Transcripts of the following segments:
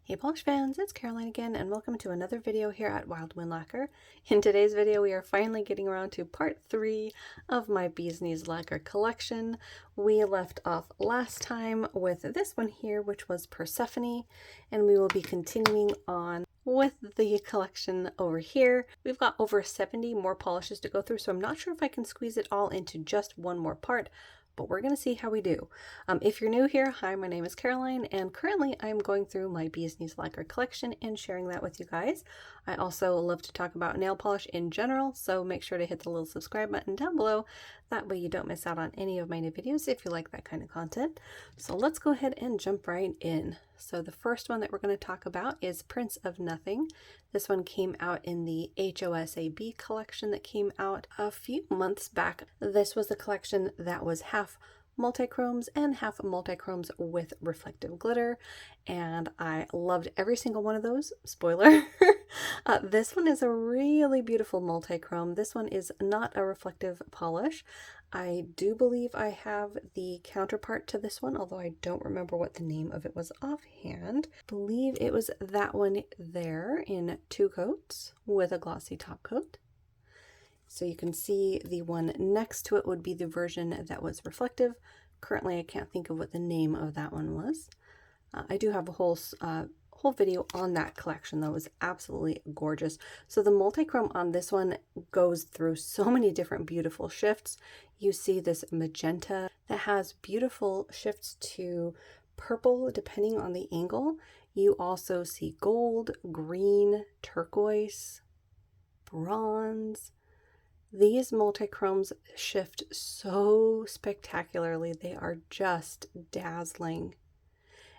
Hey polish fans, it's Caroline again and welcome to another video here at Wild Wind Lacquer. In today's video we are finally getting around to part 3 of my Bees Knees Lacquer collection. We left off last time with this one here, which was Persephone, and we will be continuing on with the collection over here. We've got over 70 more polishes to go through, so I'm not sure if I can squeeze it all into just one more part, but we're going to see how we do. If you're new here, hi, my name is Caroline, and currently I'm going through my Bees Knees Lacquer collection and sharing that with you guys. I also love to talk about nail polish in general, so make sure to hit the little subscribe button down below. That way you don't miss out on any of my new videos if you like that kind of content. So let's go ahead and jump right in. So the first one that we're going to talk about is Prince of Nothing. This one came out in the HOSAB collection that came out a few months back. This was a collection that was half multichromes and half multichromes with reflective glitter, and I loved every single one of those. Spoiler. This one is a really beautiful multichrome. This one is not a reflective polish. I do believe I have the counterpart to this one, although I don't remember what the name of it was offhand. I believe it was that one there in 2 coats with a glossy top coat. So you can see the one next to it would be the version that was reflective. Currently, I can't think of what the name of that one was. I do have a whole video on that collection that was absolutely gorgeous. So the multichrome on this one goes through so many different beautiful shifts. You see this magenta that has beautiful shifts to purple depending on the angle. You also see gold, green, turquoise, bronze. These multichromes shift so spectacularly. They are just dazzling.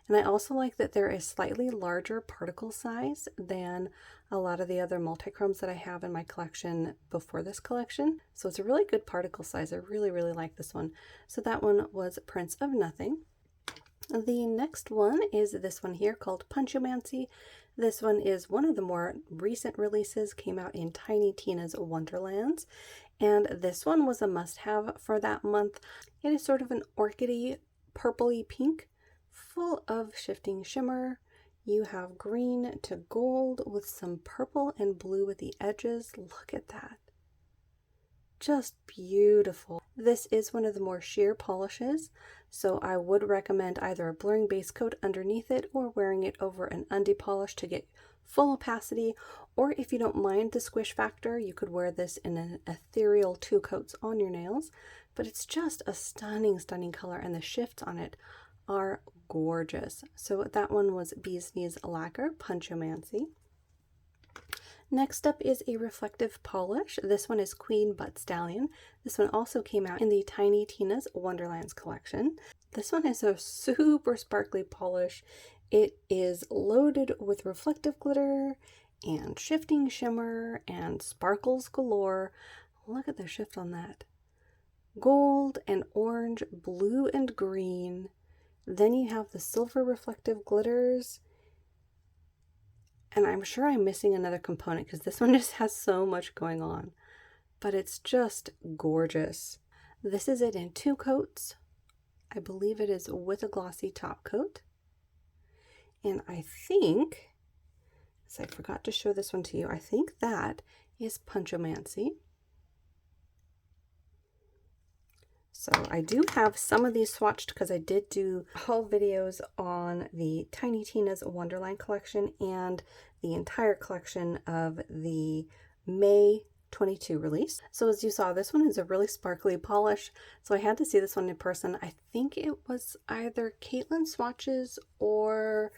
And I also like that there is slightly larger particle size than a lot of the other multichromes that I have in my collection before this collection. So it's a really good particle size. I really, really like this one. So that one was Prince of Nothing. The next one is this one here called Panchomancy. This one is one of the more recent releases, came out in Tiny Tina's Wonderlands, and this one was a must-have for that month. It is sort of an orchidy, purpley pink, full of shifting shimmer. You have green to gold with some purple and blue at the edges. Look at that. Just beautiful. This is one of the more sheer polishes, so I would recommend either a blurring base coat underneath it or wearing it over an undie polish to get full opacity, or if you don't mind the squish factor, you could wear this in an ethereal 2 coats on your nails. But it's just a stunning, stunning color, and the shifts on it are gorgeous. So that one was Bees Knees Lacquer Panchomancy. Next up is a reflective polish. This one is Queen Butt Stallion. This one also came out in the Tiny Tina's Wonderlands collection. This one is a super sparkly polish. It is loaded with reflective glitter and shifting shimmer and sparkles galore. Look at the shift on that. Gold and orange, blue and green. Then you have the silver reflective glitters. And I'm sure I'm missing another component because this one just has so much going on. But it's just gorgeous. This is it in 2 coats. I believe it is with a glossy top coat. And I think, so I forgot to show this one to you, I think that is Panchomancy. So I do have some of these swatched because I did do haul videos on the Tiny Tina's Wonderland collection and the entire collection of the May 22 release. So as you saw, this one is a really sparkly polish, so I had to see this one in person. I think it was either Caitlin swatches or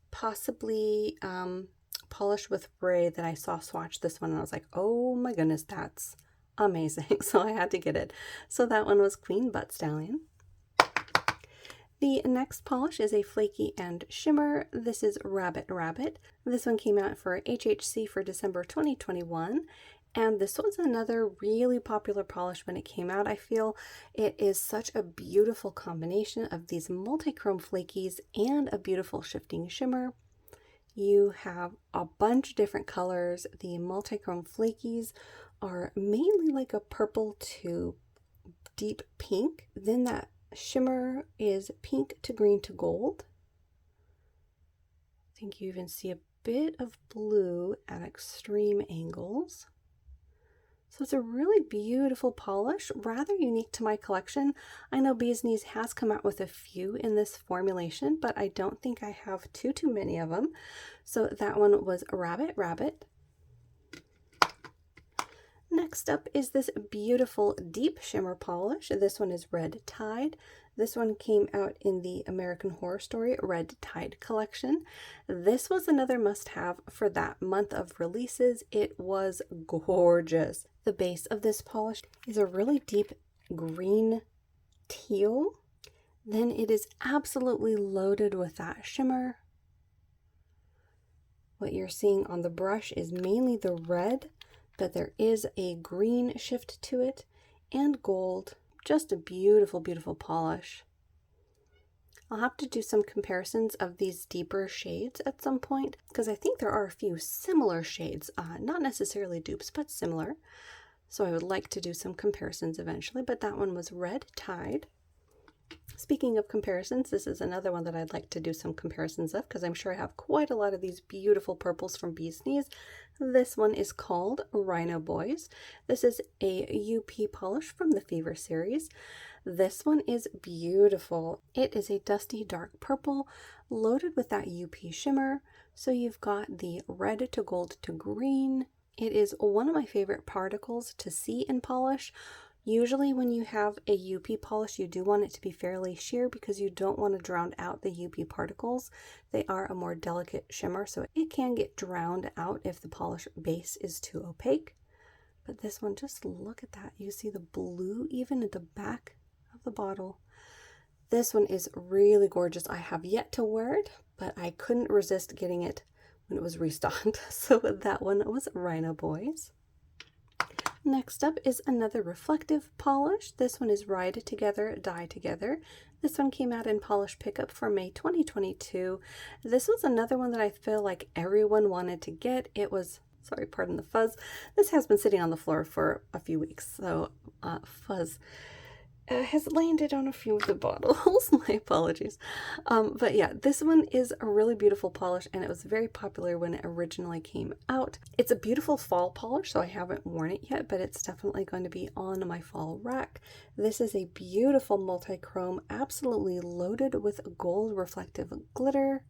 possibly Polish with Ray that I saw swatch this one, and I was like, oh my goodness, that's amazing. So I had to get it. So that one was Queen Butt Stallion. The next polish is a flaky and shimmer. This is Rabbit Rabbit. This one came out for HHC for December 2021. And this was another really popular polish when it came out. I feel it is such a beautiful combination of these multichrome flakies and a beautiful shifting shimmer. You have a bunch of different colors. The multichrome flakies are mainly like a purple to deep pink. Then that shimmer is pink to green to gold. think you even see a bit of blue at extreme angles. So it's a really beautiful polish, rather unique to my collection. I know Bee's Knees has come out with a few in this formulation, but I don't think I have too many of them. So that one was Rabbit Rabbit. Next up is this beautiful deep shimmer polish. This one is Red Tide. This one came out in the American Horror Story Red Tide collection. This was another must-have for that month of releases. It was gorgeous. The base of this polish is a really deep green teal. Then it is absolutely loaded with that shimmer. What you're seeing on the brush is mainly the red, but there is a green shift to it and gold. Just a beautiful, beautiful polish. I'll have to do some comparisons of these deeper shades at some point, because I think there are a few similar shades, not necessarily dupes, but similar. So I would like to do some comparisons eventually, but that one was Red Tide. Speaking of comparisons, this is another one that I'd like to do some comparisons of, because I'm sure I have quite a lot of these beautiful purples from Bee's Knees. This one is called Rhino Boys. This is a UP polish from the Fever series. This one is beautiful. It is a dusty dark purple loaded with that UP shimmer. So you've got the red to gold to green. It is one of my favorite particles to see in polish. Usually when you have a UP polish, you do want it to be fairly sheer because you don't want to drown out the UP particles. They are a more delicate shimmer, so it can get drowned out if the polish base is too opaque. But this one, just look at that. You see the blue even at the back of the bottle. This one is really gorgeous. I have yet to wear it, but I couldn't resist getting it when it was restocked. So that one was Rhino Boys. Next up is another reflective polish. This one is Ride Together, Die Together. This one came out in Polish Pickup for May 2022. This was another one that I feel like everyone wanted to get. It was, sorry, pardon the fuzz. This has been sitting on the floor for a few weeks, so fuzz has landed on a few of the bottles. My apologies. But yeah, this one is a really beautiful polish, and it was very popular when it originally came out. It's a beautiful fall polish, so I haven't worn it yet, but it's definitely going to be on my fall rack. This is a beautiful multi-chrome, absolutely loaded with gold reflective glitter.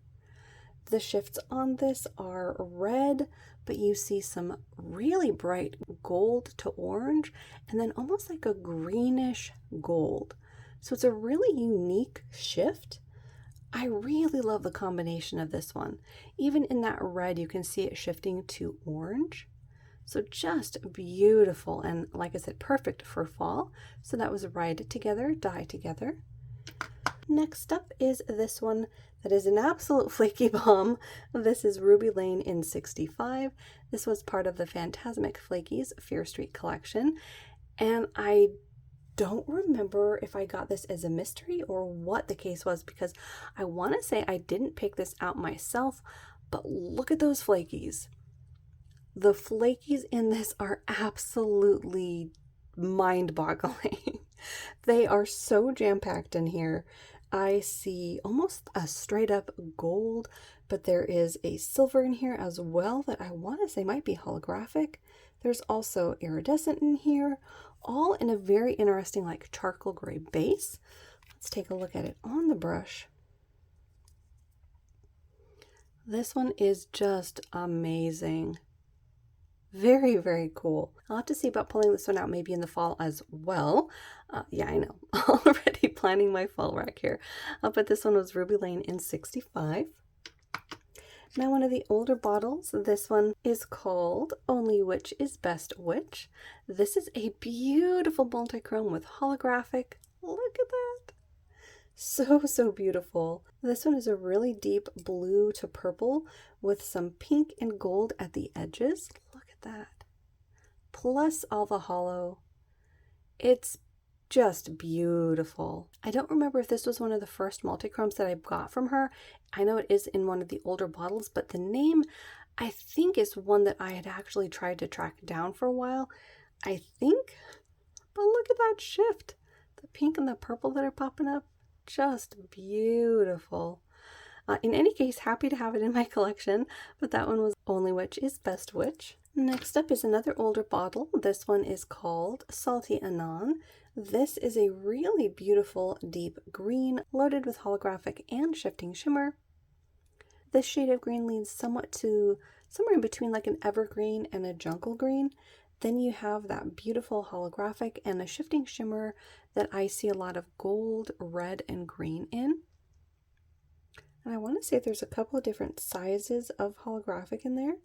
The shifts on this are red, but you see some really bright gold to orange, and then almost like a greenish gold. So it's a really unique shift. I really love the combination of this one. Even in that red, you can see it shifting to orange. So just beautiful, and like I said, perfect for fall. So that was Ride Together, Die Together. Next up is this one that is an absolute flaky bomb. This is Ruby Lane in 65. This was part of the Phantasmic Flakies Fear Street collection, and I don't remember if I got this as a mystery or what the case was, because I want to say I didn't pick this out myself, but look at those flakies. The flakies in this are absolutely mind-boggling. They are so jam-packed in here. I see almost a straight up gold, but there is a silver in here as well that I want to say might be holographic. There's also iridescent in here, all in a very interesting like charcoal gray base. Let's take a look at it on the brush. This one is just amazing. Very, very cool. I'll have to see about pulling this one out maybe in the fall as well. Yeah, I know. Already planning my fall rack here. But this one was Ruby Lane in 65. Now one of the older bottles. This one is called Only Witch is Best Witch. This is a beautiful multi-chrome with holographic. Look at that. So beautiful. This one is a really deep blue to purple with some pink and gold at the edges. Look at that. Plus all the hollow. It's just beautiful. I don't remember if this was one of the first multi-chromes that I got from her. I know it is in one of the older bottles, but the name I think is one that I had actually tried to track down for a while. I think, but look at that shift. The pink and the purple that are popping up. Just beautiful. In any case, happy to have it in my collection, but that one was Only Witch is Best Witch. Next up is another older bottle. This one is called Salty Anon. This is a really beautiful deep green, loaded with holographic and shifting shimmer. This shade of green leans somewhat to somewhere in between like an evergreen and a jungle green. Then you have that beautiful holographic and a shifting shimmer that I see a lot of gold, red, and green in. And I want to say there's a couple of different sizes of holographic in there.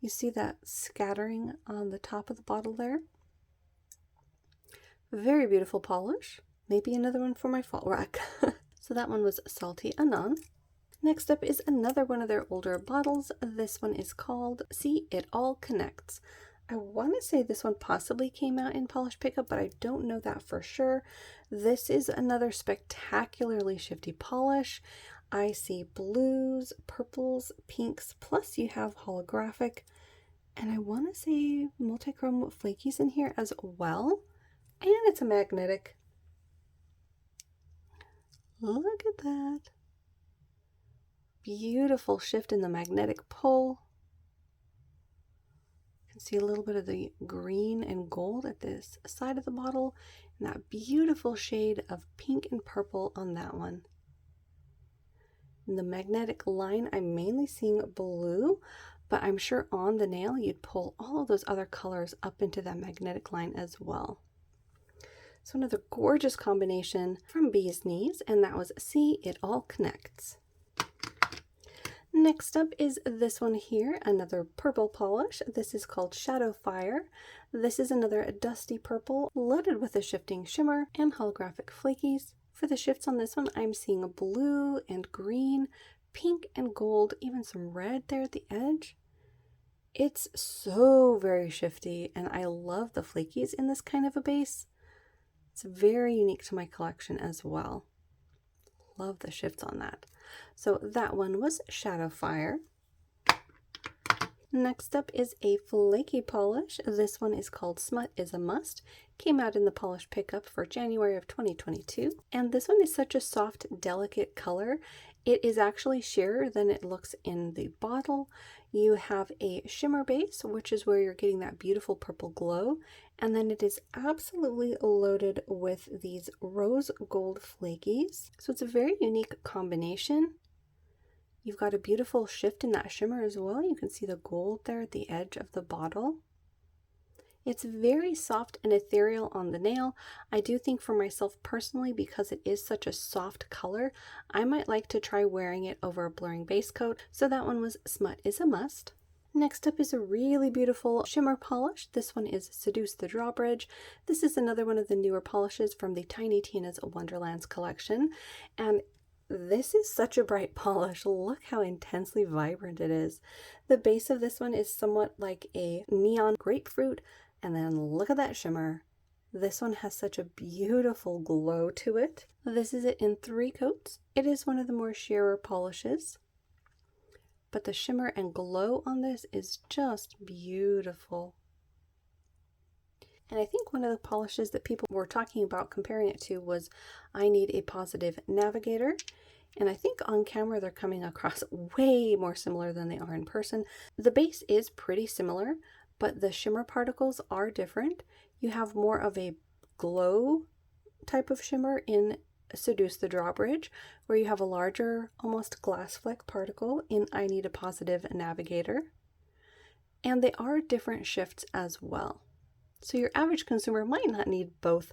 You see that scattering on the top of the bottle there. Very beautiful polish. Maybe another one for my fall rack. So that one was Salty Anon. Next up is another one of their older bottles. This one is called See It All Connects. I want to say this one possibly came out in Polish Pickup, but I don't know that for sure. This is another spectacularly shifty polish. I see blues, purples, pinks, plus you have holographic, and I want to say multichrome flakies in here as well. And it's a magnetic. Look at that. Beautiful shift in the magnetic pull. You can see a little bit of the green and gold at this side of the bottle, and that beautiful shade of pink and purple on that one. In the magnetic line, I'm mainly seeing blue, but I'm sure on the nail you'd pull all of those other colors up into that magnetic line as well. So another gorgeous combination from Bee's Knees, and that was See It All Connects. Next up is this one here, another purple polish. This is called Shadowfire. This is another dusty purple loaded with a shifting shimmer and holographic flakies. For the shifts on this one, I'm seeing a blue and green, pink and gold, even some red there at the edge. It's so very shifty, and I love the flakies in this kind of a base. It's very unique to my collection as well. Love the shifts on that. So that one was Shadowfire. Next up is a flaky polish. This one is called Smut Is a Must. Came out in the Polish Pickup for January of 2022. And this one is such a soft, delicate color. It is actually sheerer than it looks in the bottle. You have a shimmer base, which is where you're getting that beautiful purple glow. And then it is absolutely loaded with these rose gold flakies. So it's a very unique combination. You've got a beautiful shift in that shimmer as well. You can see the gold there at the edge of the bottle. It's very soft and ethereal on the nail. I do think for myself personally, because it is such a soft color, I might like to try wearing it over a blurring base coat. So that one was Smut Is a Must. Next up is a really beautiful shimmer polish. This one is Seduce the Drawbridge. This is another one of the newer polishes from the Tiny Tina's Wonderlands collection. And this is such a bright polish. Look how intensely vibrant it is. The base of this one is somewhat like a neon grapefruit, and then look at that shimmer. This one has such a beautiful glow to it. This is it in 3 coats. It is one of the more sheerer polishes, but the shimmer and glow on this is just beautiful. And I think one of the polishes that people were talking about comparing it to was I Need a Positive Navigator. And I think on camera they're coming across way more similar than they are in person. The base is pretty similar, but the shimmer particles are different. You have more of a glow type of shimmer in Seduce the Drawbridge, where you have a larger, almost glass fleck particle in I Need a Positive Navigator. And they are different shifts as well. So your average consumer might not need both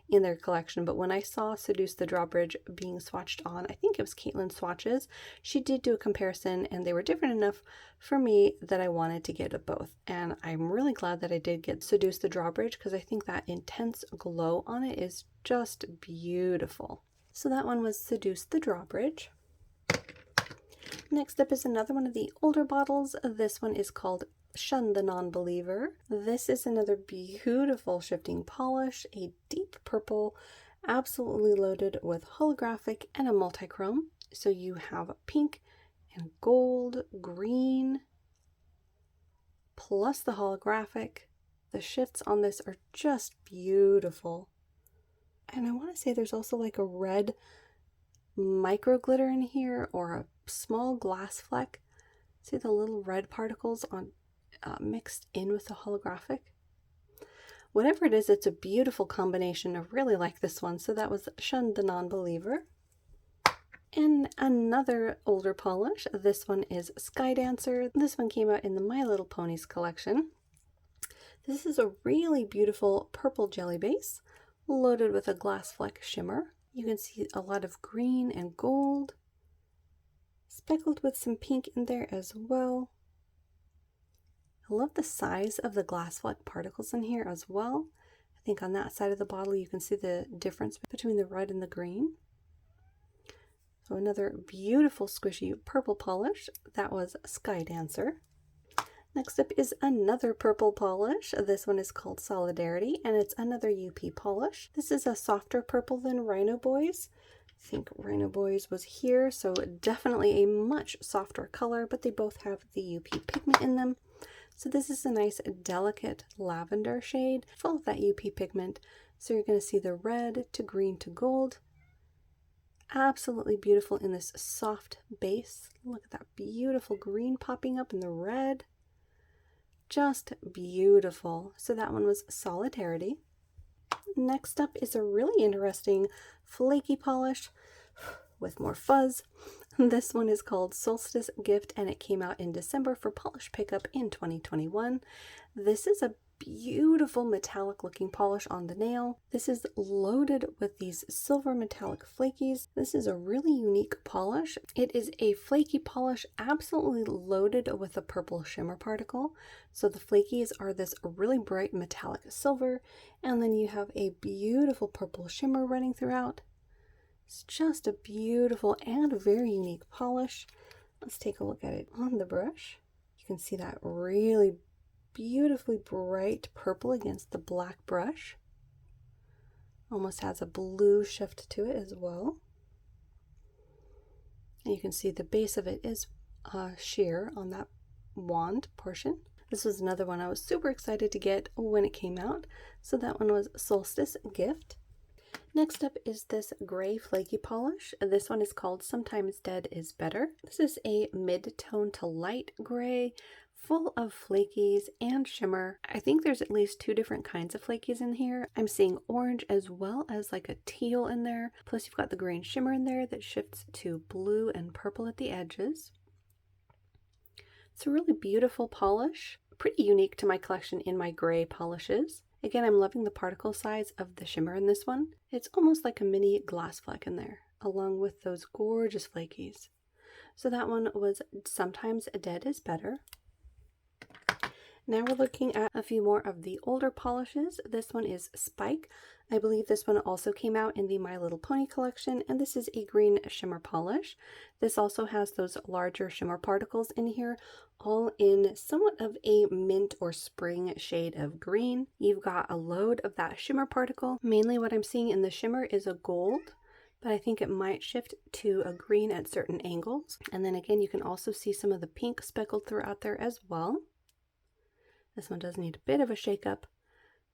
in their collection, but when I saw Seduce the Drawbridge being swatched on, I think it was Caitlin's swatches, she did do a comparison and they were different enough for me that I wanted to get both. And I'm really glad that I did get Seduce the Drawbridge because I think that intense glow on it is just beautiful. So that one was Seduce the Drawbridge. Next up is another one of the older bottles. This one is called Shun the Non-Believer. This is another beautiful shifting polish, a deep purple, absolutely loaded with holographic and a multichrome. So you have pink and gold, green, plus the holographic. The shifts on this are just beautiful. And I want to say there's also like a red micro glitter in here, or a small glass fleck. See the little red particles on mixed in with the holographic? Whatever it is, it's a beautiful combination. I really like this one. So that was Shun the Non-Believer. And another older polish. This one is Skydancer. This one came out in the My Little Ponies collection. This is a really beautiful purple jelly base loaded with a glass fleck shimmer. You can see a lot of green and gold, speckled with some pink in there as well. I love the size of the glass fleck particles in here as well. I think on that side of the bottle you can see the difference between the red and the green. So another beautiful squishy purple polish. That was Skydancer. Next up is another purple polish. This one is called Solidarity, and it's another UP polish. This is a softer purple than Rhino Boys. I think Rhino Boys was here, so definitely a much softer color, but they both have the UP pigment in them. So this is a nice delicate lavender shade, full of that UP pigment. So you're going to see the red to green to gold. Absolutely beautiful in this soft base. Look at that beautiful green popping up in the red. Just beautiful. So that one was Solidarity. Next up is a really interesting flaky polish with more fuzz. This one is called Solstice Gift, and it came out in December for polish pickup in 2021. This is a beautiful metallic looking polish on the nail. This is loaded with these silver metallic flakies. This is a really unique polish. It is a flaky polish absolutely loaded with a purple shimmer particle. So the flakies are this really bright metallic silver, and then you have a beautiful purple shimmer running throughout. It's just a beautiful and very unique polish. Let's take a look at it on the brush. You can see that really beautifully bright purple against the black brush. Almost has a blue shift to it as well. And you can see the base of it is sheer on that wand portion. This was another one I was super excited to get when it came out. So that one was Solstice Gift. Next up is this gray flaky polish. This one is called Sometimes Dead is Better. This is a mid-tone to light gray, full of flakies and shimmer. I think there's at least two different kinds of flakies in here. I'm seeing orange as well as like a teal in there. Plus you've got the green shimmer in there that shifts to blue and purple at the edges. It's a really beautiful polish, pretty unique to my collection in my gray polishes. Again, I'm loving the particle size of the shimmer in this one. It's almost like a mini glass fleck in there, along with those gorgeous flakies. So that one was Sometimes Dead is Better. Now we're looking at a few more of the older polishes. This one is Spike. I believe this one also came out in the My Little Pony collection, and this is a green shimmer polish. This also has those larger shimmer particles in here, all in somewhat of a mint or spring shade of green. You've got a load of that shimmer particle. Mainly what I'm seeing in the shimmer is a gold, but I think it might shift to a green at certain angles. And then again, you can also see some of the pink speckled throughout there as well. This one does need a bit of a shake up,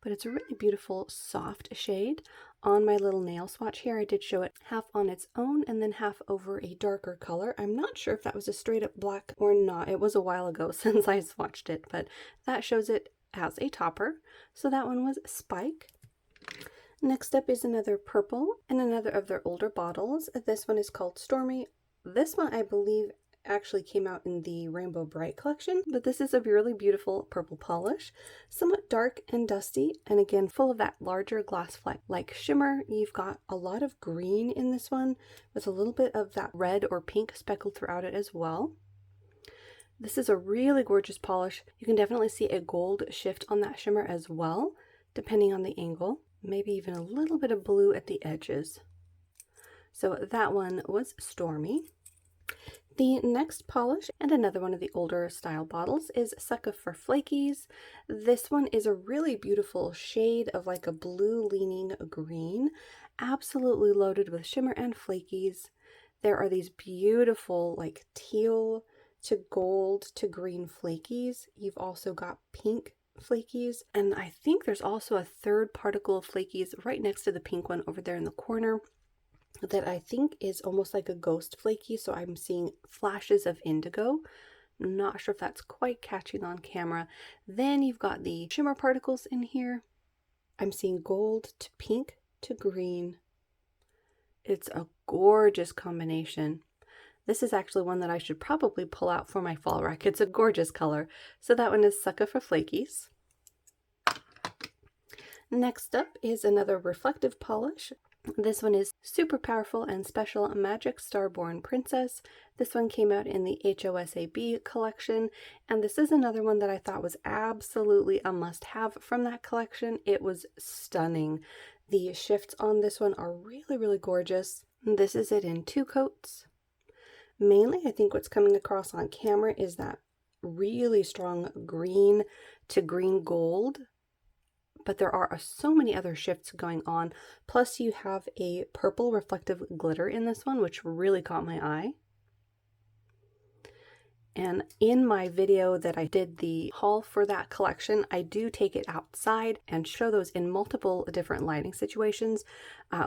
but it's a really beautiful soft shade. On my little nail swatch here, I did show it half on its own and then half over a darker color. I'm not sure if that was a straight up black or not. It was a while ago since I swatched it, but that shows it as a topper. So that one was Spike. Next up is another purple and another of their older bottles. This one is called Stormy. This one I believe actually came out in the Rainbow Bright collection, but this is a really beautiful purple polish, somewhat dark and dusty, and again full of that larger glass fleck like shimmer. You've got a lot of green in this one with a little bit of that red or pink speckled throughout it as well. This is a really gorgeous polish. You can definitely see a gold shift on that shimmer as well, depending on the angle, maybe even a little bit of blue at the edges. So that one was Stormy. The next polish, and another one of the older style bottles, is Sucka for Flakies. This one is a really beautiful shade of like a blue leaning green, absolutely loaded with shimmer and flakies. There are these beautiful like teal to gold to green flakies. You've also got pink flakies, and I think there's also a third particle of flakies right next to the pink one over there in the corner. that I think is almost like a ghost flaky, so I'm seeing flashes of indigo. Not sure if that's quite catching on camera. Then you've got the shimmer particles in here. I'm seeing gold to pink to green. It's a gorgeous combination. This is actually one that I should probably pull out for my fall rack. It's a gorgeous color. So that one is Sucka for Flakies. Next up is another reflective polish. This one is super powerful and special Magic Starborn Princess. This one came out in the HOSAB collection, and this is another one that I thought was absolutely a must-have from that collection. It was stunning. The shifts on this one are really, really gorgeous. This is it in 2 coats. Mainly, I think what's coming across on camera is that really strong green to green gold. But there are so many other shifts going on. Plus you have a purple reflective glitter in this one, which really caught my eye. And in my video that I did the haul for that collection, I do take it outside and show those in multiple different lighting situations,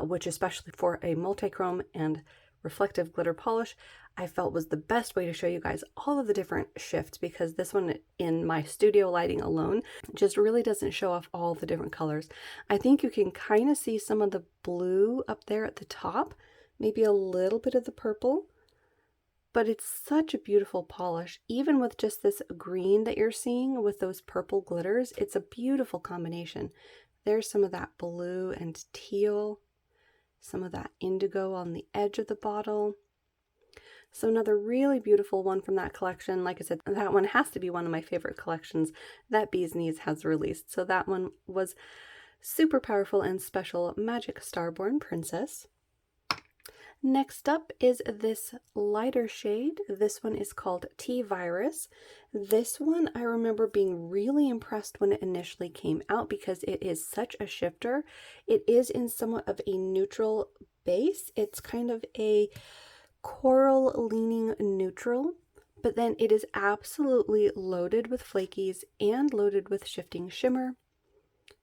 which especially for a multi-chrome and reflective glitter polish, I felt was the best way to show you guys all of the different shifts, because this one in my studio lighting alone just really doesn't show off all the different colors. I think you can kind of see some of the blue up there at the top, maybe a little bit of the purple, but it's such a beautiful polish. Even with just this green that you're seeing with those purple glitters, it's a beautiful combination. There's some of that blue and teal, some of that indigo on the edge of the bottle. So another really beautiful one from that collection. Like I said, that one has to be one of my favorite collections that Bee's Knees has released. So that one was super powerful and special Magic Starborn Princess. Next up is this lighter shade. This one is called T-Virus. This one I remember being really impressed when it initially came out because it is such a shifter. It is in somewhat of a neutral base. It's kind of a coral leaning neutral, but then it is absolutely loaded with flakies and loaded with shifting shimmer.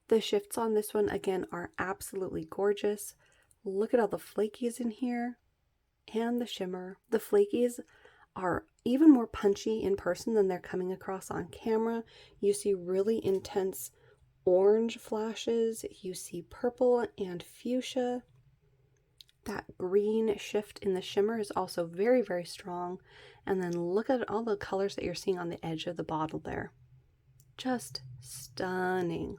The shifts on this one again are absolutely gorgeous. Look at all the flakies in here and the shimmer. The flakies are even more punchy in person than they're coming across on camera. You see really intense orange flashes. You see purple and fuchsia. That green shift in the shimmer is also very, very strong. And then look at all the colors that you're seeing on the edge of the bottle there. Just stunning.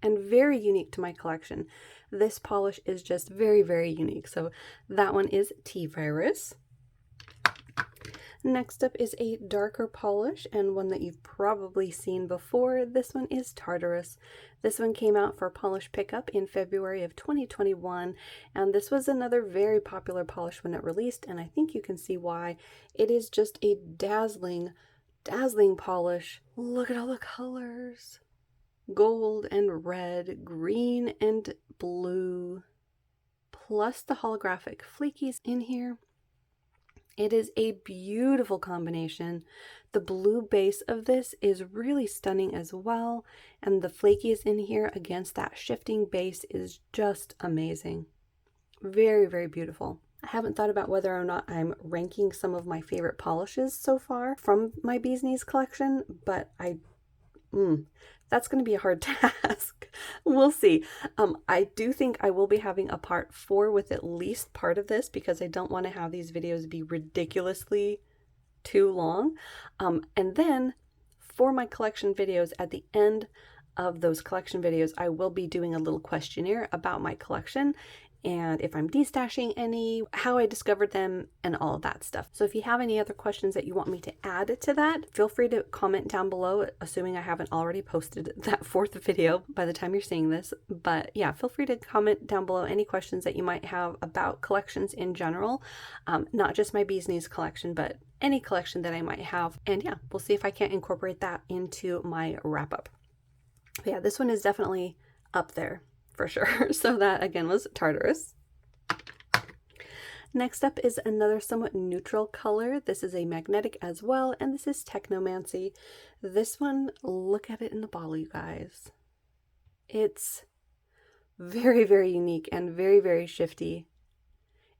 And very unique to my collection. This polish is just very, very unique. So that one is T-Virus. Next up is a darker polish, and one that you've probably seen before. This one is Tartarus. This one came out for polish pickup in February of 2021, and this was another very popular polish when it released, and I think you can see why. It is just a dazzling, dazzling polish. Look at all the colors. Gold and red, green and blue, plus the holographic flakies in here. It is a beautiful combination. The blue base of this is really stunning as well, and the flakies in here against that shifting base is just amazing. Very, very beautiful. I haven't thought about whether or not I'm ranking some of my favorite polishes so far from my Bee's Knees collection, but that's going to be a hard task. We'll see. I do think I will be having a part 4 with at least part of this because I don't want to have these videos be ridiculously too long. And then for my collection videos, at the end of those collection videos, I will be doing a little questionnaire about my collection and if I'm destashing any, how I discovered them, and all of that stuff. So if you have any other questions that you want me to add to that, feel free to comment down below, assuming I haven't already posted that 4th video by the time you're seeing this. But yeah, feel free to comment down below any questions that you might have about collections in general, not just my Bee's Knees collection, but any collection that I might have. And yeah, we'll see if I can't incorporate that into my wrap-up. But yeah, this one is definitely up there for sure. So that again was Tartarus. Next up is another somewhat neutral color. This is a magnetic as well, and this is Technomancy. This one, look at it in the bottle, you guys. It's very, very unique and very, very shifty.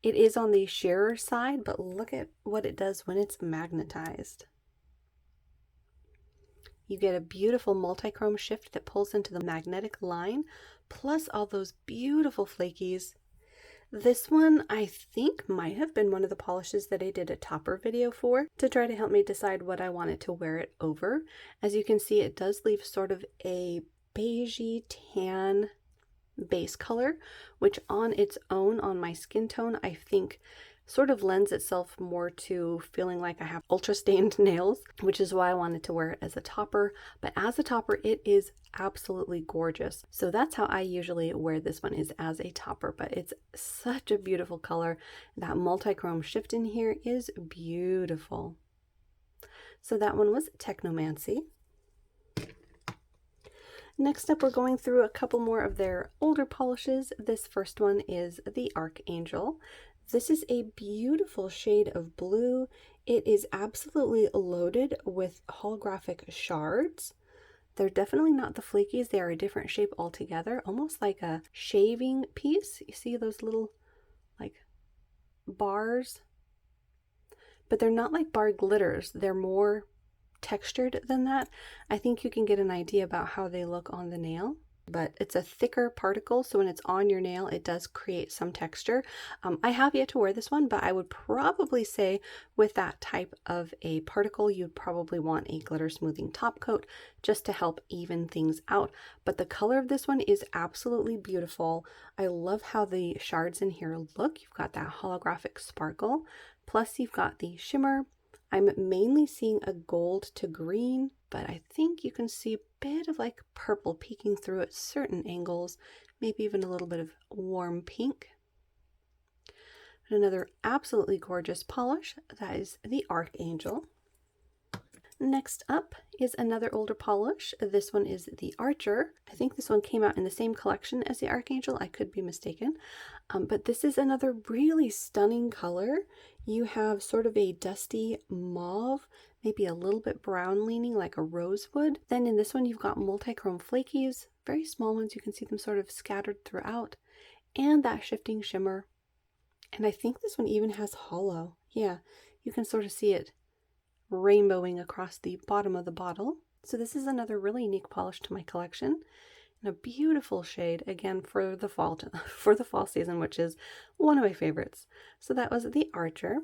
It is on the shearer side, but look at what it does when it's magnetized. You get a beautiful multi-chrome shift that pulls into the magnetic line, plus all those beautiful flakies. This one I think might have been one of the polishes that I did a topper video for to try to help me decide what I wanted to wear it over. As you can see, it does leave sort of a beigey tan base color, which on its own, on my skin tone, I think sort of lends itself more to feeling like I have ultra stained nails, which is why I wanted to wear it as a topper. But as a topper, it is absolutely gorgeous. So that's how I usually wear this one, is as a topper, but it's such a beautiful color. That multi-chrome shift in here is beautiful. So that one was Technomancy. Next up, we're going through a couple more of their older polishes. This first one is the Archangel. This is a beautiful shade of blue. It is absolutely loaded with holographic shards. They're definitely not the flakies. They are a different shape altogether, almost like a shaving piece. You see those little like bars? But they're not like bar glitters. They're more textured than that. I think you can get an idea about how they look on the nail. But it's a thicker particle, so when it's on your nail, it does create some texture. I have yet to wear this one, but I would probably say with that type of a particle, you'd probably want a glitter smoothing top coat just to help even things out. But the color of this one is absolutely beautiful. I love how the shards in here look. You've got that holographic sparkle, plus you've got the shimmer. I'm mainly seeing a gold to green, but I think you can see a bit of like purple peeking through at certain angles, maybe even a little bit of warm pink. Another absolutely gorgeous polish, that is the Archangel. Next up is another older polish. This one is the Archer. I think this one came out in the same collection as the Archangel. I could be mistaken. But this is another really stunning color. You have sort of a dusty mauve, maybe a little bit brown leaning like a rosewood. Then in this one, you've got multi-chrome flakies, very small ones. You can see them sort of scattered throughout, and that shifting shimmer. And I think this one even has hollow. Yeah, you can sort of see it rainbowing across the bottom of the bottle. So this is another really unique polish to my collection, and a beautiful shade again for the fall season, which is one of my favorites. So that was the Archer.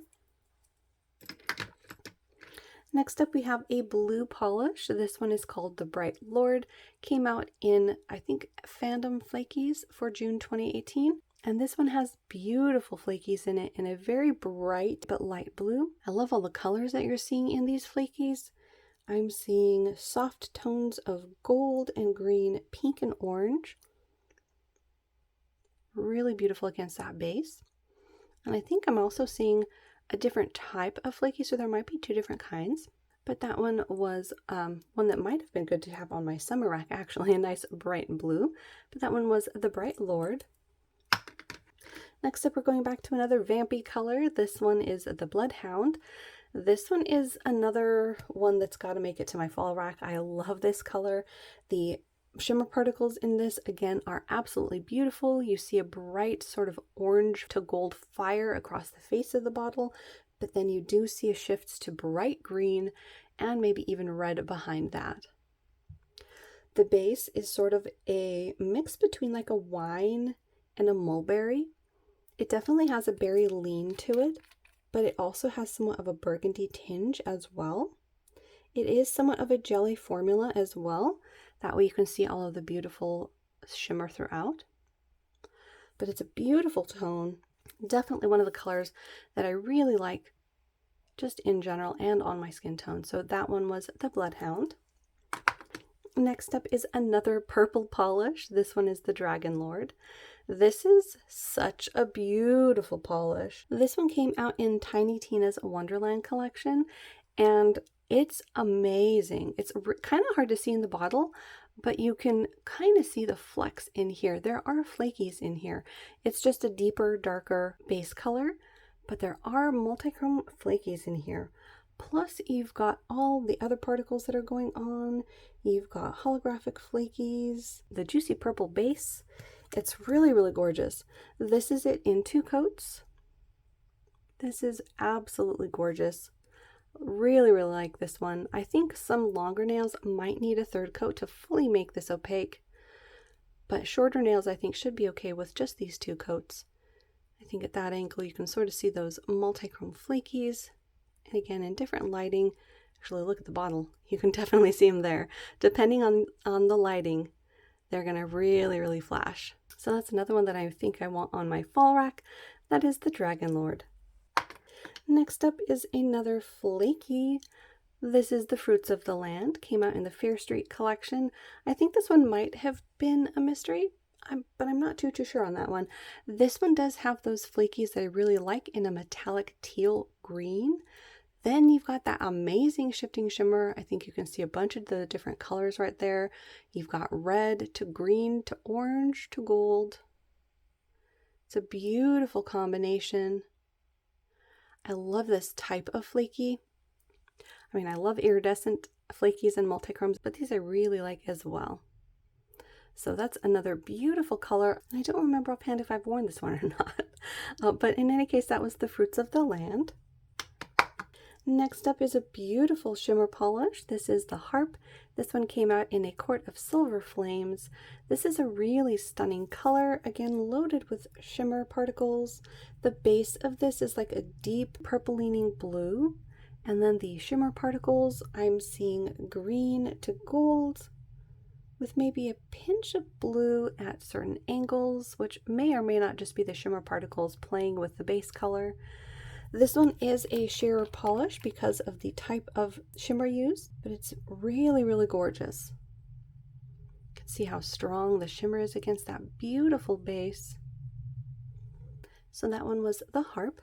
Next up, we have a blue polish. This one is called the Bright Lord. Came out in, I think, Fandom Flakies for June 2018. And this one has beautiful flakies in it in a very bright but light blue. I love all the colors that you're seeing in these flakies. I'm seeing soft tones of gold and green, pink and orange. Really beautiful against that base. And I think I'm also seeing a different type of flaky, so there might be two different kinds. But that one was one that might have been good to have on my summer rack, actually, a nice bright blue. But that one was the Bright Lord. Next up, we're going back to another vampy color. This one is the Bloodhound. This one is another one that's got to make it to my fall rack. I love this color. The shimmer particles in this, again, are absolutely beautiful. You see a bright sort of orange to gold fire across the face of the bottle, but then you do see a shift to bright green and maybe even red behind that. The base is sort of a mix between like a wine and a mulberry. It definitely has a berry lean to it, but it also has somewhat of a burgundy tinge as well. It is somewhat of a jelly formula as well. That way you can see all of the beautiful shimmer throughout. But it's a beautiful tone. Definitely one of the colors that I really like just in general and on my skin tone. So that one was the Bloodhound. Next up is another purple polish. This one is the Dragon Lord. This is such a beautiful polish. This one came out in Tiny Tina's Wonderland collection, and it's amazing. It's kind of hard to see in the bottle, but you can kind of see the flecks in here. There are flakies in here. It's just a deeper, darker base color, but there are multi-chrome flakies in here. Plus, you've got all the other particles that are going on. You've got holographic flakies, the juicy purple base. It's really, really gorgeous. This is it in 2 coats. This is absolutely gorgeous. Really, really like this one. I think some longer nails might need a third coat to fully make this opaque, but shorter nails I think should be okay with just these 2 coats. I think at that angle you can sort of see those multi-chrome flakies, and again in different lighting. Actually, look at the bottle. You can definitely see them there. Depending on the lighting, they're gonna really, really flash. So that's another one that I think I want on my fall rack. That is the Dragon Lord. Next up is another flaky. This is the Fruits of the Land. Came out in the Fair Street collection. I think this one might have been a mystery, but I'm not too sure on that one. This one does have those flakies that I really like in a metallic teal green. Then you've got that amazing shifting shimmer. I think you can see a bunch of the different colors right there. You've got red to green to orange to gold. It's a beautiful combination. I love this type of flaky. I mean, I love iridescent flakies and multichromes, but these I really like as well. So that's another beautiful color. I don't remember offhand if I've worn this one or not. But in any case, that was the Fruits of the Land. Next up is a beautiful shimmer polish. This is the Harp. This one came out in a quart of silver flames. This is a really stunning color, again loaded with shimmer particles. The base of this is like a deep purple leaning blue, and then the shimmer particles I'm seeing green to gold with maybe a pinch of blue at certain angles, which may or may not just be the shimmer particles playing with the base color. This one is a sheer polish because of the type of shimmer used, but it's really, really gorgeous. You can see how strong the shimmer is against that beautiful base. So that one was the Harp.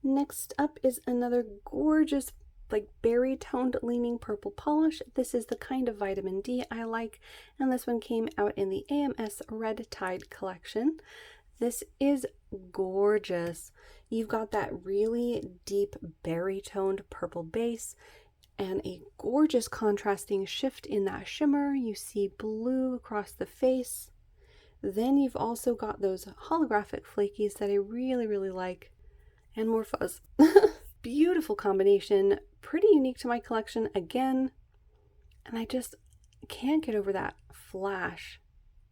Next up is another gorgeous, like berry toned leaning purple polish. This is the kind of vitamin D I like, and this one came out in the AMS Red Tide collection. This is gorgeous. You've got that really deep berry toned purple base and a gorgeous contrasting shift in that shimmer. You see blue across the face. Then you've also got those holographic flakies that I really, really like, and more fuzz. Beautiful combination, pretty unique to my collection again, and I just can't get over that flash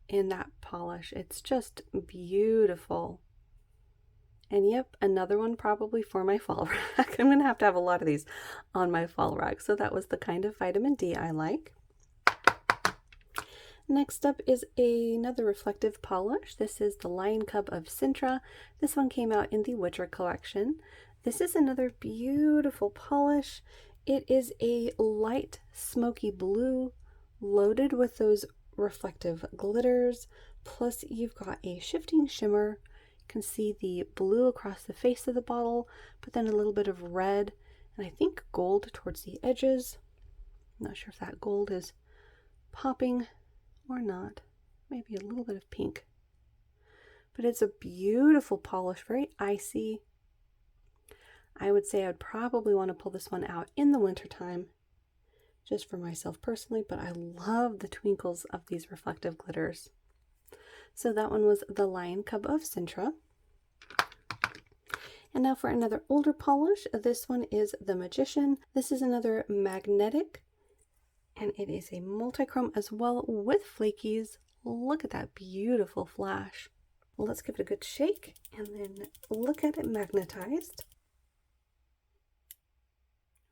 in that polish. It's just beautiful. And yep, another one probably for my fall rack. I'm gonna have to have a lot of these on my fall rack. So that was the kind of vitamin D I like. Next up is another reflective polish. This is the Lion Cub of Sintra. This one came out in the Witcher collection. This is another beautiful polish. It is a light smoky blue loaded with those reflective glitters, plus you've got a shifting shimmer. You can see the blue across the face of the bottle, but then a little bit of red and I think gold towards the edges. I'm not sure if that gold is popping or not. Maybe a little bit of pink. But it's a beautiful polish, very icy. I would say I'd probably want to pull this one out in the wintertime, just for myself personally, but I love the twinkles of these reflective glitters. So that one was the Lion Cub of Sintra. And now for another older polish. This one is the Magician. This is another magnetic, and it is a multi-chrome as well with flakies. Look at that beautiful flash. Well, let's give it a good shake and then look at it magnetized.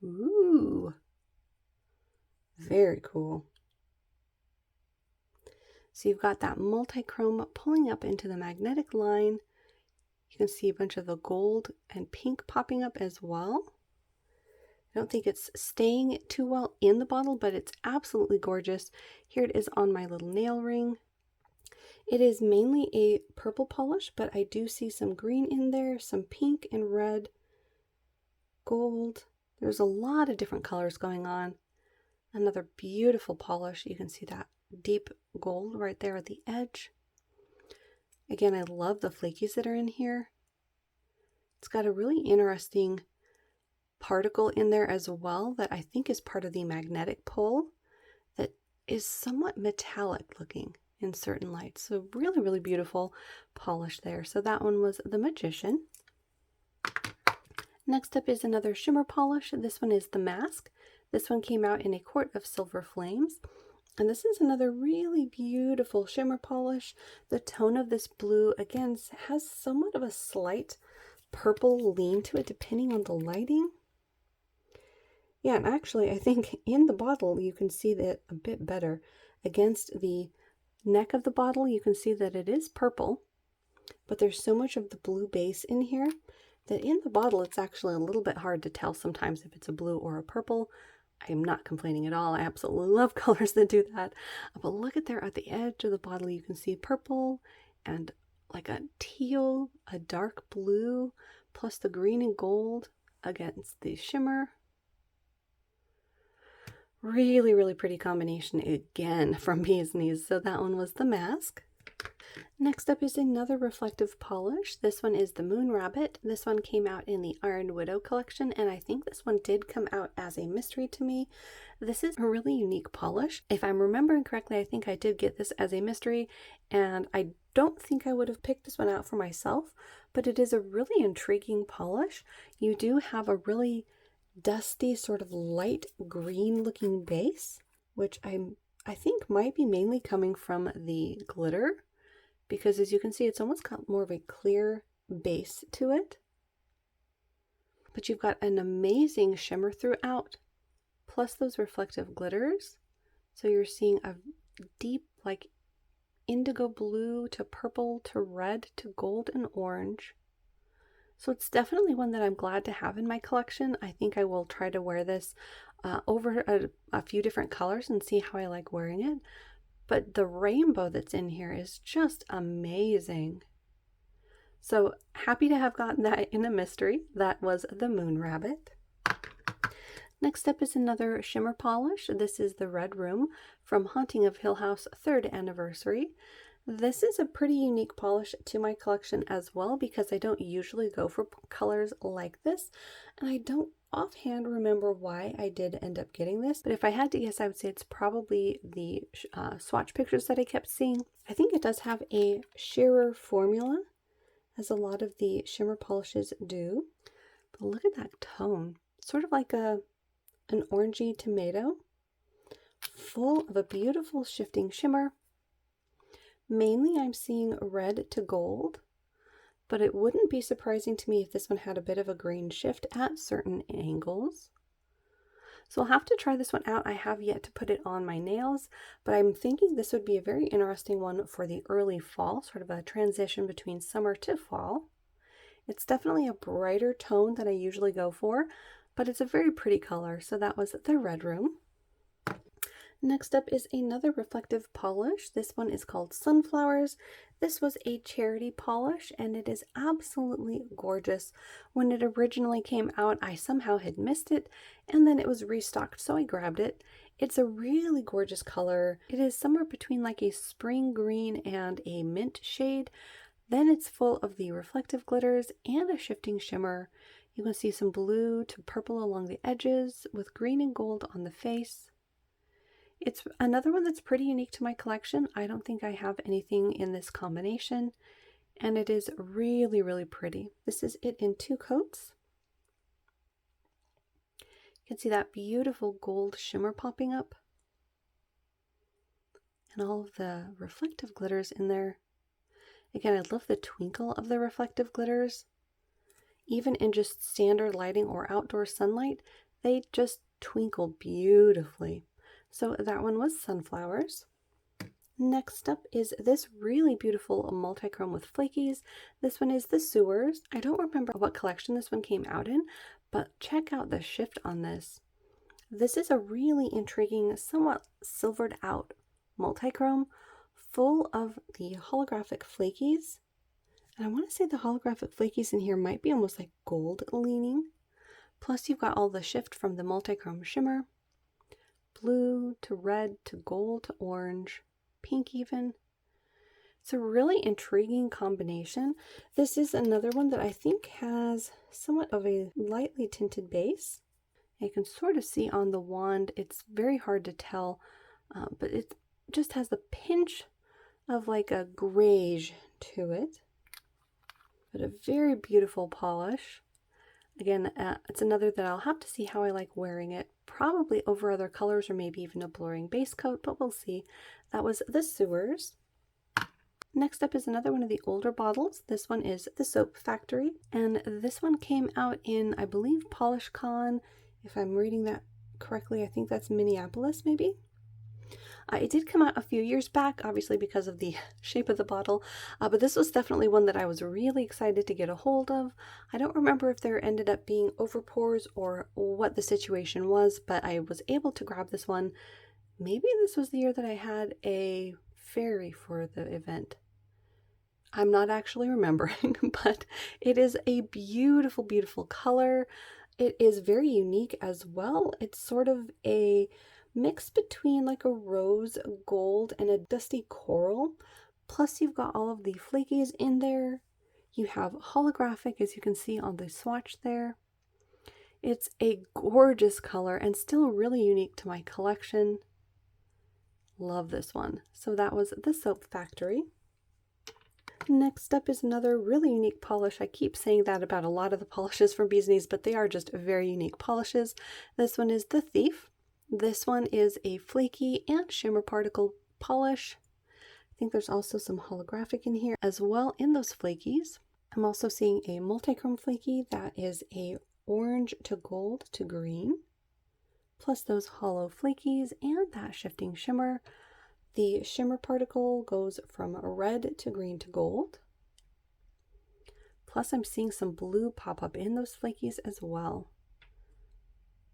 Ooh, very cool. So you've got that multi-chrome pulling up into the magnetic line. You can see a bunch of the gold and pink popping up as well. I don't think it's staying too well in the bottle, but it's absolutely gorgeous. Here it is on my little nail ring. It is mainly a purple polish, but I do see some green in there, some pink and red, gold. There's a lot of different colors going on. Another beautiful polish. You can see that deep gold right there at the edge. Again, I love the flakies that are in here. It's got a really interesting particle in there as well that I think is part of the magnetic pull that is somewhat metallic looking in certain lights. So really, really beautiful polish there. So that one was the Magician. Next up is another shimmer polish. This one is the Mask. This one came out in a quart of silver flames. And this is another really beautiful shimmer polish. The tone of this blue, again, has somewhat of a slight purple lean to it depending on the lighting. Yeah, and actually I think in the bottle you can see that a bit better. Against the neck of the bottle you can see that it is purple, but there's so much of the blue base in here that in the bottle it's actually a little bit hard to tell sometimes if it's a blue or a purple. I'm not complaining at all. I absolutely love colors that do that. But look at there at the edge of the bottle, you can see purple and like a teal, a dark blue, plus the green and gold against the shimmer. Really, really pretty combination again from Bee's Knees. So that one was the Mask. Next up is another reflective polish. This one is the Moon Rabbit. This one came out in the Iron Widow collection, and I think this one did come out as a mystery to me. This is a really unique polish. If I'm remembering correctly, I think I did get this as a mystery, and I don't think I would have picked this one out for myself, but it is a really intriguing polish. You do have a really dusty, sort of light green looking base, which I think might be mainly coming from the glitter, because as you can see, it's almost got more of a clear base to it. But you've got an amazing shimmer throughout, plus those reflective glitters. So you're seeing a deep, like indigo blue to purple to red to gold and orange. So it's definitely one that I'm glad to have in my collection. I think I will try to wear this over a few different colors and see how I like wearing it. But the rainbow that's in here is just amazing. So happy to have gotten that in a mystery. That was the Moon Rabbit. Next up is another shimmer polish. This is the Red Room from Haunting of Hill House 3rd Anniversary. This is a pretty unique polish to my collection as well, because I don't usually go for colors like this, and I don't offhand remember why I did end up getting this, but if I had to guess, I would say it's probably the swatch pictures that I kept seeing. I think it does have a shearer formula, as a lot of the shimmer polishes do, but look at that tone. Sort of like an orangey tomato, full of a beautiful shifting shimmer. Mainly I'm seeing red to gold, but it wouldn't be surprising to me if this one had a bit of a green shift at certain angles. So I'll have to try this one out. I have yet to put it on my nails, but I'm thinking this would be a very interesting one for the early fall, sort of a transition between summer to fall. It's definitely a brighter tone than I usually go for, but it's a very pretty color. So that was the Red Room. Next up is another reflective polish. This one is called Sunflowers. This was a charity polish, and it is absolutely gorgeous. When it originally came out, I somehow had missed it, and then it was restocked, so I grabbed it. It's a really gorgeous color. It is somewhere between like a spring green and a mint shade. Then it's full of the reflective glitters and a shifting shimmer. You can see some blue to purple along the edges with green and gold on the face. It's another one that's pretty unique to my collection. I don't think I have anything in this combination, and it is really, really pretty. This is it in 2 coats. You can see that beautiful gold shimmer popping up, and all of the reflective glitters in there. Again, I love the twinkle of the reflective glitters. Even in just standard lighting or outdoor sunlight, they just twinkle beautifully. So that one was Sunflowers. Next up is this really beautiful multi-chrome with Flakies. This one is the Sewers. I don't remember what collection this one came out in, but check out the shift on this. This is a really intriguing, somewhat silvered out multi-chrome, full of the holographic Flakies. And I want to say the holographic Flakies in here might be almost like gold leaning. Plus you've got all the shift from the multi-chrome shimmer. Blue to red to gold to orange, pink even. It's a really intriguing combination. This is another one that I think has somewhat of a lightly tinted base. You can sort of see on the wand, it's very hard to tell, but it just has the pinch of like a grayish to it. But a very beautiful polish. Again, it's another that I'll have to see how I like wearing it, probably over other colors or maybe even a blurring base coat, but we'll see. That was the Sewers. Next up is another one of the older bottles. This one is the Soap Factory, and this one came out in, I believe, Polish Con. If I'm reading that correctly, I think that's Minneapolis, maybe? It did come out a few years back, obviously because of the shape of the bottle, but this was definitely one that I was really excited to get a hold of. I don't remember if there ended up being overpours or what the situation was, but I was able to grab this one. Maybe this was the year that I had a fairy for the event. I'm not actually remembering, but it is a beautiful, beautiful color. It is very unique as well. It's sort of a mix between like a rose gold and a dusty coral. Plus you've got all of the Flakies in there. You have holographic, as you can see on the swatch there. It's a gorgeous color and still really unique to my collection. Love this one. So that was the Soap Factory. Next up is another really unique polish. I keep saying that about a lot of the polishes from Bee's Knees, but they are just very unique polishes. This one is the Thief. This one is a flaky and shimmer particle polish. I think there's also some holographic in here as well in those flakies. I'm also seeing a multichrome flaky that is a orange to gold to green, plus those hollow flakies and that shifting shimmer. The shimmer particle goes from red to green to gold. Plus I'm seeing some blue pop up in those flakies as well.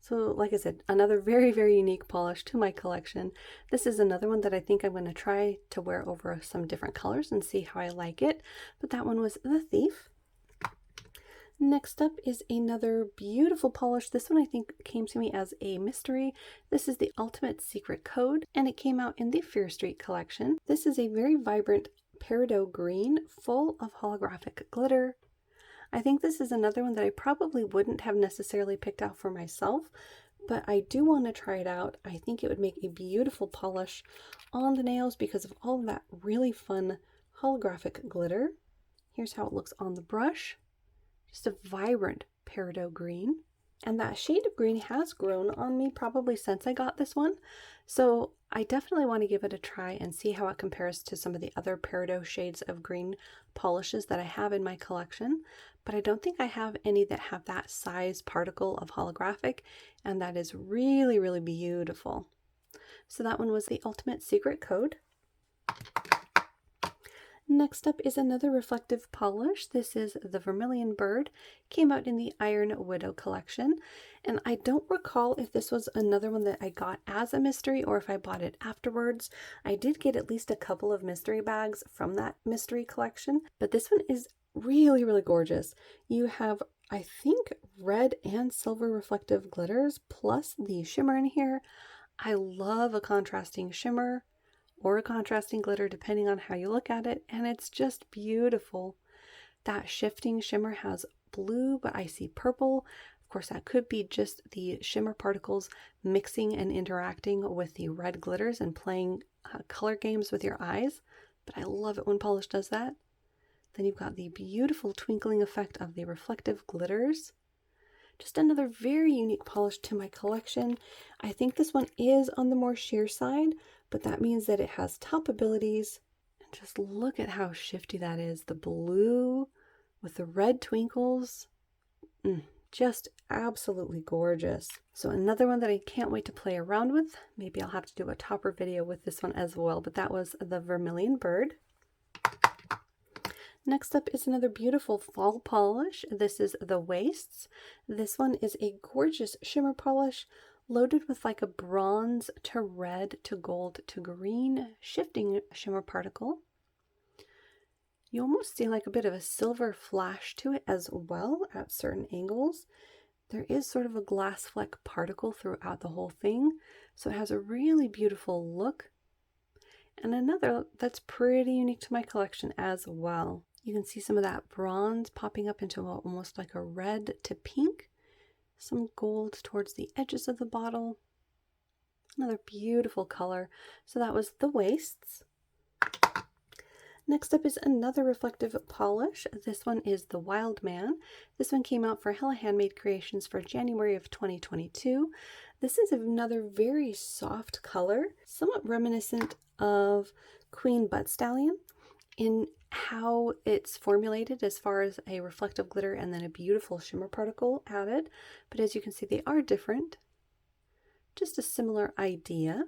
So like I said, another very, very unique polish to my collection. This is another one that I think I'm going to try to wear over some different colors and see how I like it. But that one was the Thief. Next up is another beautiful polish. This one I think came to me as a mystery. This is the Ultimate Secret Code, and it came out in the Fear Street collection. This is a very vibrant peridot green, full of holographic glitter. I think this is another one that I probably wouldn't have necessarily picked out for myself, but I do want to try it out. I think it would make a beautiful polish on the nails because of all of that really fun holographic glitter. Here's how it looks on the brush. Just a vibrant peridot green. And that shade of green has grown on me probably since I got this one. So I definitely want to give it a try and see how it compares to some of the other peridot shades of green polishes that I have in my collection. But I don't think I have any that have that size particle of holographic, and that is really, really beautiful. So that one was the Ultimate Secret Code. Next up is another reflective polish. This is the Vermilion Bird. Came out in the Iron Widow collection. And I don't recall if this was another one that I got as a mystery or if I bought it afterwards. I did get at least a couple of mystery bags from that mystery collection. But this one is really, really gorgeous. You have, I think, red and silver reflective glitters plus the shimmer in here. I love a contrasting shimmer or a contrasting glitter depending on how you look at it, and it's just beautiful. That shifting shimmer has blue, but I see purple. Of course, that could be just the shimmer particles mixing and interacting with the red glitters and playing color games with your eyes, but I love it when polish does that. Then you've got the beautiful twinkling effect of the reflective glitters. Just another very unique polish to my collection. I think this one is on the more sheer side, but that means that it has top abilities. And just look at how shifty that is. The blue with the red twinkles. Just absolutely gorgeous. So another one that I can't wait to play around with. Maybe I'll have to do a topper video with this one as well, but that was the Vermilion Bird. Next up is another beautiful fall polish. This is the Wastes. This one is a gorgeous shimmer polish loaded with like a bronze to red to gold to green shifting shimmer particle. You almost see like a bit of a silver flash to it as well at certain angles. There is sort of a glass fleck particle throughout the whole thing, so it has a really beautiful look. And another that's pretty unique to my collection as well. You can see some of that bronze popping up into almost like a red to pink. Some gold towards the edges of the bottle. Another beautiful color. So that was the Wastes. Next up is another reflective polish. This one is the Wild Man. This one came out for Hella Handmade Creations for January of 2022. This is another very soft color, somewhat reminiscent of Queen Butt Stallion in how it's formulated as far as a reflective glitter and then a beautiful shimmer particle added. But as you can see, they are different. Just a similar idea.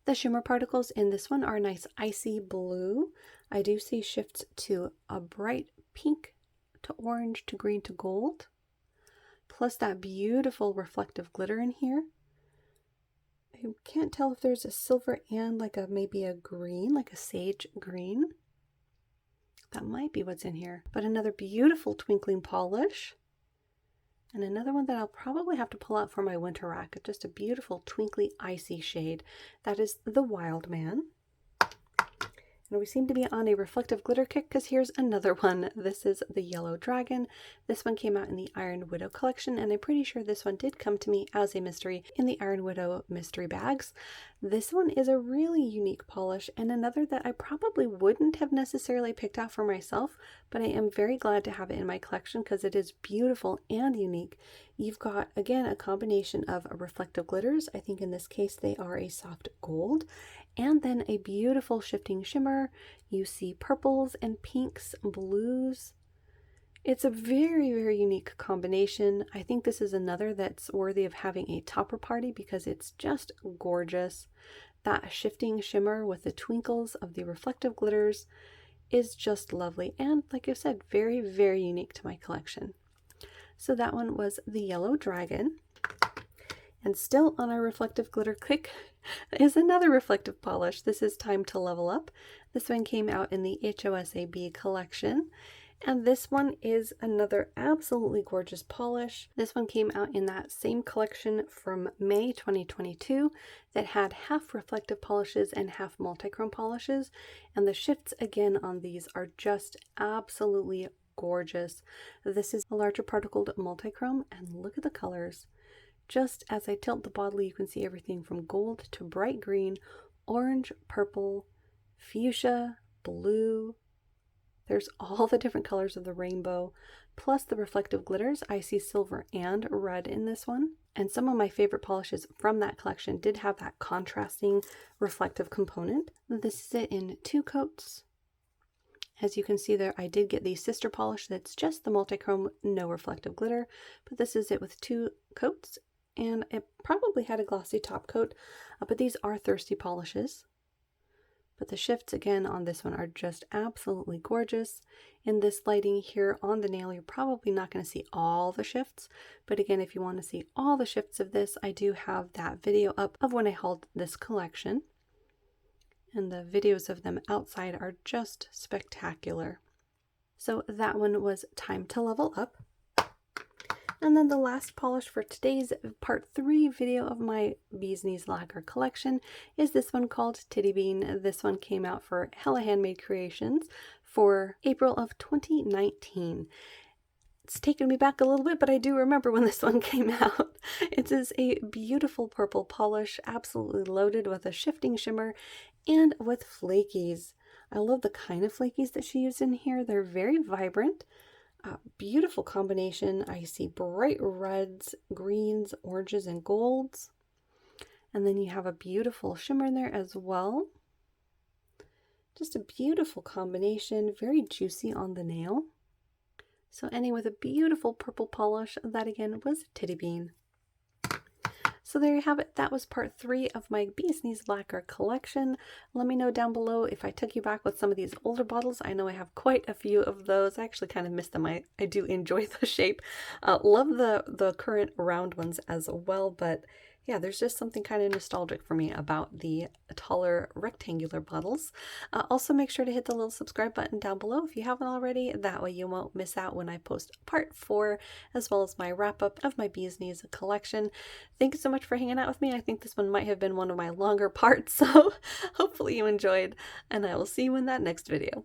The shimmer particles in this one are a nice icy blue. I do see shifts to a bright pink to orange to green to gold, plus that beautiful reflective glitter in here. I can't tell if there's a silver and like maybe a green, like a sage green. That might be what's in here. But another beautiful twinkling polish. And another one that I'll probably have to pull out for my winter rack. Just a beautiful twinkly icy shade. That is the Wild Man. And we seem to be on a reflective glitter kick because here's another one. This is the Yellow Dragon. This one came out in the Iron Widow collection, and I'm pretty sure this one did come to me as a mystery in the Iron Widow mystery bags. This one is a really unique polish and another that I probably wouldn't have necessarily picked out for myself, but I am very glad to have it in my collection because it is beautiful and unique. You've got, again, a combination of reflective glitters. I think in this case they are a soft gold. And then a beautiful shifting shimmer. You see purples and pinks, blues. It's a very, very unique combination. I think this is another that's worthy of having a topper party because it's just gorgeous. That shifting shimmer with the twinkles of the reflective glitters is just lovely. And like I said, very, very unique to my collection. So that one was the Yellow Dragon. And still on our reflective glitter kick is another reflective polish. This is Time to Level Up. This one came out in the HOSAB collection. And this one is another absolutely gorgeous polish. This one came out in that same collection from May 2022 that had half reflective polishes and half multichrome polishes. And the shifts again on these are just absolutely gorgeous. This is a larger particled multichrome and look at the colors. Just as I tilt the bottle, you can see everything from gold to bright green, orange, purple, fuchsia, blue. There's all the different colors of the rainbow, plus the reflective glitters. I see silver and red in this one. And some of my favorite polishes from that collection did have that contrasting reflective component. This is it in 2 coats. As you can see there, I did get the sister polish that's just the multichrome, no reflective glitter, but this is it with 2 coats. And it probably had a glossy top coat, but these are thirsty polishes. But the shifts again on this one are just absolutely gorgeous. In this lighting here on the nail, you're probably not going to see all the shifts. But again, if you want to see all the shifts of this, I do have that video up of when I hauled this collection. And the videos of them outside are just spectacular. So that one was Time to Level Up. And then the last polish for today's part 3 video of my Bee's Knees Lacquer collection is this one called Titty Bean. This one came out for Hella Handmade Creations for April of 2019. It's taken me back a little bit, but I do remember when this one came out. It is a beautiful purple polish, absolutely loaded with a shifting shimmer and with flakies. I love the kind of flakies that she used in here. They're very vibrant. Beautiful combination. I see bright reds, greens, oranges, and golds. And then you have a beautiful shimmer in there as well. Just a beautiful combination, very juicy on the nail. So ending with a beautiful purple polish, that again was Titty Bean. So there you have it. That was part 3 of my Bee's Knees Lacquer collection. Let me know down below if I took you back with some of these older bottles. I know I have quite a few of those. I actually kind of miss them. I do enjoy the shape. Love the current round ones as well, but yeah, there's just something kind of nostalgic for me about the taller rectangular bottles. Also, make sure to hit the little subscribe button down below if you haven't already. That way you won't miss out when I post part 4, as well as my wrap up of my Bee's Knees collection. Thank you so much for hanging out with me. I think this one might have been one of my longer parts, so hopefully you enjoyed, and I will see you in that next video.